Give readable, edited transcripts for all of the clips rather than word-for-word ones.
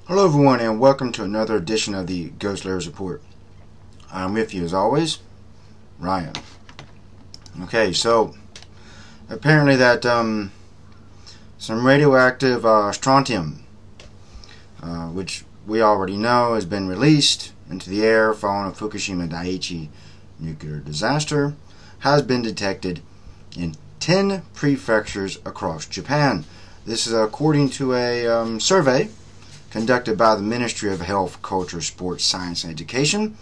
Hello everyone, and welcome to another edition of the Ghost Layers Report. I'm with you as always, Ryan. Okay, so apparently that some radioactive strontium, which we already know has been released into the air following a Fukushima Daiichi nuclear disaster, has been detected in 10 prefectures across Japan. This is according to a survey conducted by the Ministry of Health, Culture, Sports, Science, and Education,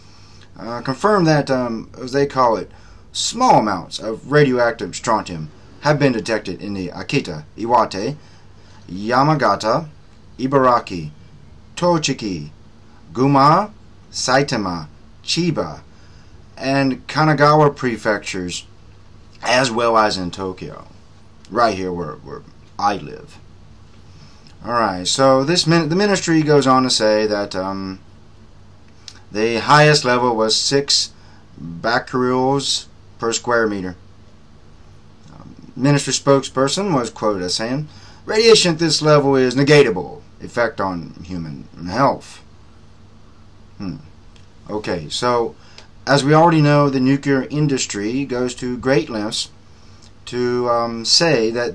confirmed that, as they call it, small amounts of radioactive strontium have been detected in the Akita, Iwate, Yamagata, Ibaraki, Tochigi, Gunma, Saitama, Chiba, and Kanagawa prefectures, as well as in Tokyo, right here where I live. Alright, so the ministry goes on to say that the highest level was 6 becquerels per square meter. Ministry spokesperson was quoted as saying, "Radiation at this level is negatable effect on human health." Okay, so as we already know, the nuclear industry goes to great lengths to say that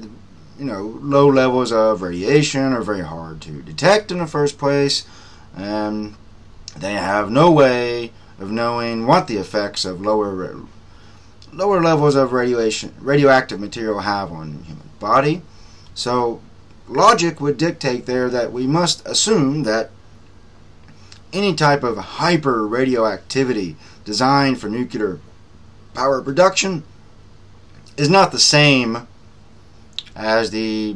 low levels of radiation are very hard to detect in the first place, and they have no way of knowing what the effects of lower levels of radioactive material have on the human body. So logic would dictate there that we must assume that any type of hyper radioactivity designed for nuclear power production is not the same as the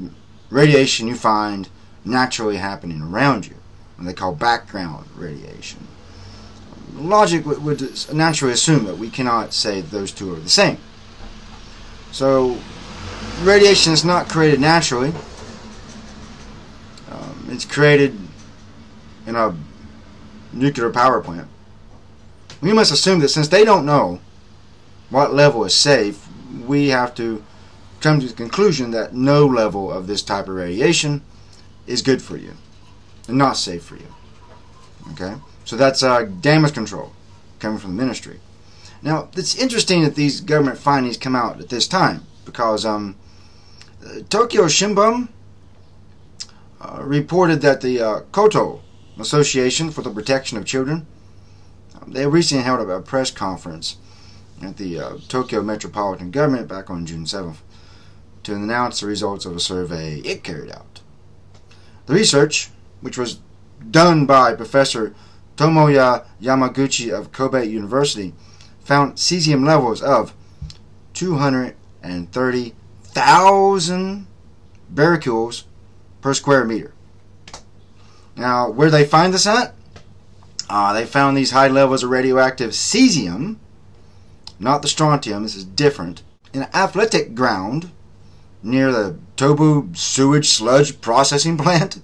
radiation you find naturally happening around you, what they call background radiation. Logic would naturally assume that we cannot say those two are the same. So radiation is not created naturally. It's created in a nuclear power plant. We must assume that since they don't know what level is safe, we have to come to the conclusion that no level of this type of radiation is good for you and not safe for you. Okay, so that's damage control coming from the ministry. Now, it's interesting that these government findings come out at this time because Tokyo Shimbun reported that the Koto Association for the Protection of Children, they recently held a press conference at the Tokyo Metropolitan Government back on June 7th to announce the results of a survey it carried out. The research, which was done by Professor Tomoya Yamaguchi of Kobe University, found cesium levels of 230,000 becquerels per square meter. Now, where they find this at? They found these high levels of radioactive cesium, not the strontium, this is different, in an athletic ground near the Tobu sewage sludge processing plant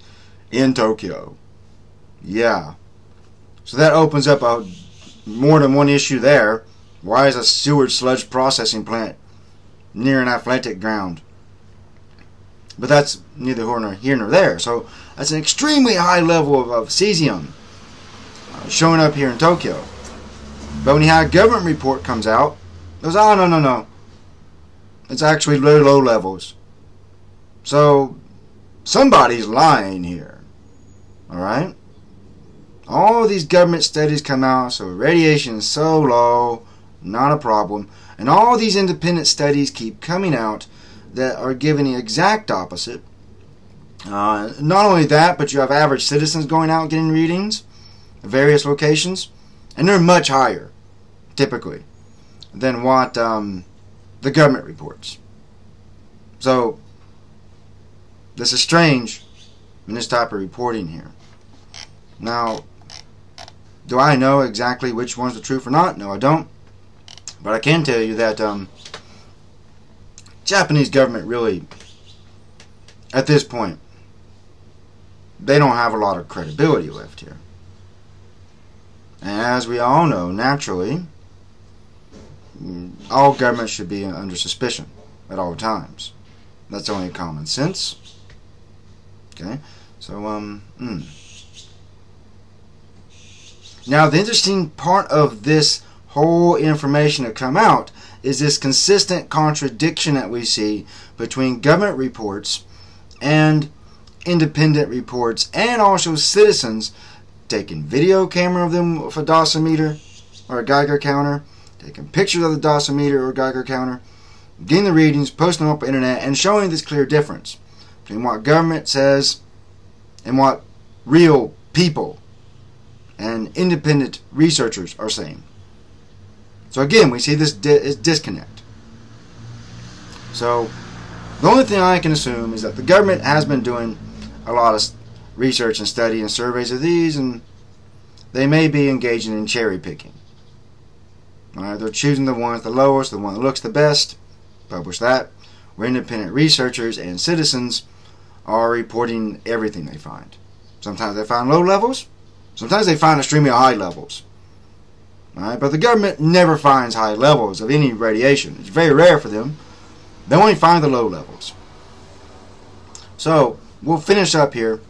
in Tokyo. Yeah. So that opens up more than one issue there. Why is a sewage sludge processing plant near an athletic ground? But that's neither here nor there. So that's an extremely high level of cesium showing up here in Tokyo. But when you have a government report comes out, it goes, oh, no. It's actually very low levels. So somebody's lying here. Alright? All these government studies come out, so radiation is so low, not a problem. And all these independent studies keep coming out that are giving the exact opposite. Not only that, but you have average citizens going out getting readings at various locations, and they're much higher, typically, than what the government reports. So this is strange in this type of reporting here. Now, do I know exactly which one's the truth or not? No, I don't. But I can tell you that Japanese government really, at this point, they don't have a lot of credibility left here. And as we all know, naturally, all governments should be under suspicion at all times. That's only common sense. Okay, so Now, the interesting part of this whole information to come out is this consistent contradiction that we see between government reports and independent reports, and also citizens taking video camera of them with a dosimeter or a Geiger counter, taking pictures of the dosimeter or Geiger counter, getting the readings, posting them up on the internet, and showing this clear difference between what government says and what real people and independent researchers are saying. So again, we see this disconnect. So the only thing I can assume is that the government has been doing a lot of research and study and surveys of these, and they may be engaging in cherry picking. They're choosing the ones the lowest, the one that looks the best, publish that, where independent researchers and citizens are reporting everything they find. Sometimes they find low levels, sometimes they find extremely high levels. But the government never finds high levels of any radiation. It's very rare for them. They only find the low levels. So we'll finish up here.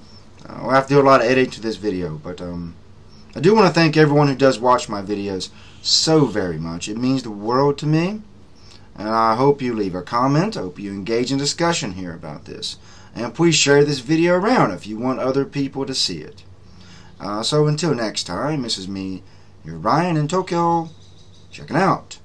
We'll have to do a lot of editing to this video, but I do want to thank everyone who does watch my videos so very much. It means the world to me, and I hope you leave a comment. I hope you engage in discussion here about this, and please share this video around if you want other people to see it. So until next time, this is me, your Ryan in Tokyo, checking out.